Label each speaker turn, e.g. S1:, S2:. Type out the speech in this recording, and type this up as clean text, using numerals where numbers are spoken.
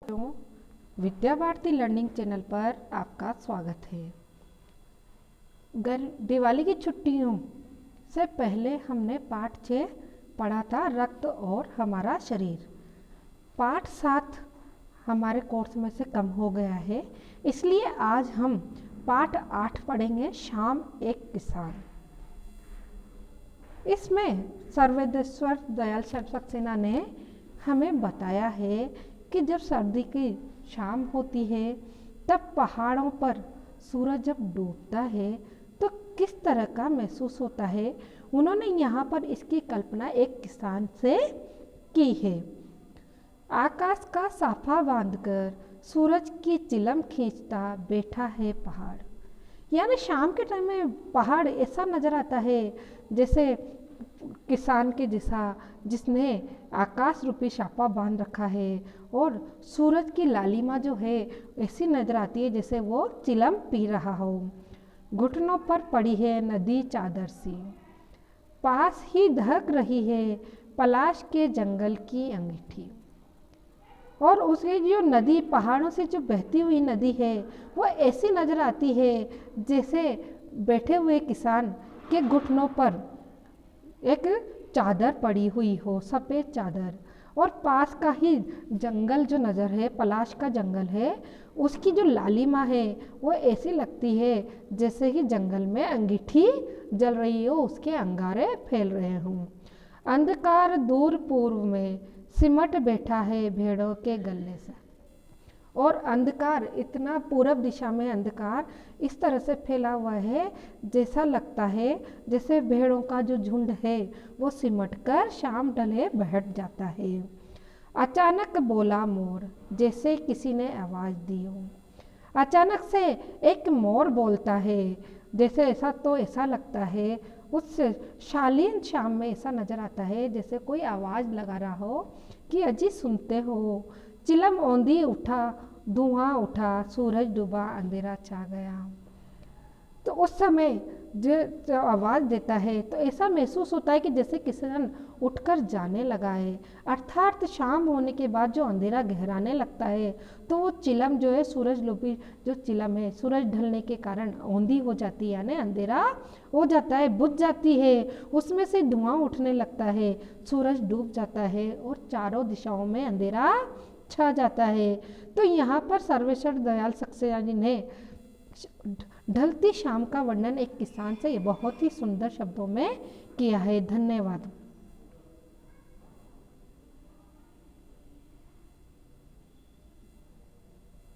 S1: तो Vidya Bharati learning channel पर आपका स्वागत है। दिवाली की छुट्टियों से पहले हमने पाठ 6 पढ़ा था, रक्त और हमारा शरीर। पाठ 7 हमारे कोर्स में से कम हो गया है, इसलिए आज हम पाठ 8 पढ़ेंगे, शाम एक किसान। इसमें सर्वेश्वर दयाल सक्सेना ने हमें बताया है कि जब सर्दी की शाम होती है तब पहाड़ों पर सूरज जब डूबता है तो किस तरह का महसूस होता है। उन्होंने यहाँ पर इसकी कल्पना एक किसान से की है। आकाश का साफा बांधकर सूरज की चिलम खींचता बैठा है पहाड़। यानी शाम के टाइम में पहाड़ ऐसा नज़र आता है जैसे किसान के जैसा जिसने आकाश रूपी छापा बांध रखा है, और सूरज की लालिमा जो है ऐसी नजर आती है जैसे वो चिलम पी रहा हो। घुटनों पर पड़ी है नदी चादर सी, पास ही दहक रही है पलाश के जंगल की अंगीठी। और उसकी जो नदी, पहाड़ों से जो बहती हुई नदी है, वो ऐसी नजर आती है जैसे बैठे हुए किसान के घुटनों पर एक चादर पड़ी हुई हो, सफ़ेद चादर। और पास का ही जंगल जो नज़र है, पलाश का जंगल है, उसकी जो लालिमा है वो ऐसी लगती है जैसे कि जंगल में अंगीठी जल रही हो, उसके अंगारे फैल रहे हों। अंधकार दूर पूर्व में सिमट बैठा है भेड़ों के गले से। और अंधकार, इतना पूरब दिशा में अंधकार इस तरह से फैला हुआ है जैसा लगता है जैसे भेड़ों का जो झुंड है वो सिमटकर शाम ढले बैठ जाता है। अचानक बोला मोर, जैसे किसी ने आवाज़ दी हो। अचानक से एक मोर बोलता है, जैसे ऐसा लगता है उस शालीन शाम में ऐसा नज़र आता है जैसे कोई आवाज़ लगा रहा हो कि अजी सुनते हो। चिलम औंधी उठा, धुआं उठा, सूरज डूबा, अंधेरा छा गया। तो उस समय जो आवाज़ देता है तो ऐसा महसूस होता है कि जैसे किसान उठकर जाने लगा है। अर्थात शाम होने के बाद जो अंधेरा गहराने लगता है तो वो चिलम जो है, सूरज लोभी जो चिलम है, सूरज ढलने के कारण औंधी हो जाती है, यानी अंधेरा हो जाता है, बुझ जाती है, उसमें से धुआं उठने लगता है, सूरज डूब जाता है और चारों दिशाओं में अंधेरा छा जाता है। तो यहाँ पर सर्वेश्वर दयाल सक्सेना जी ने ढलती शाम का वर्णन एक किसान से बहुत ही सुंदर शब्दों में किया है। धन्यवाद।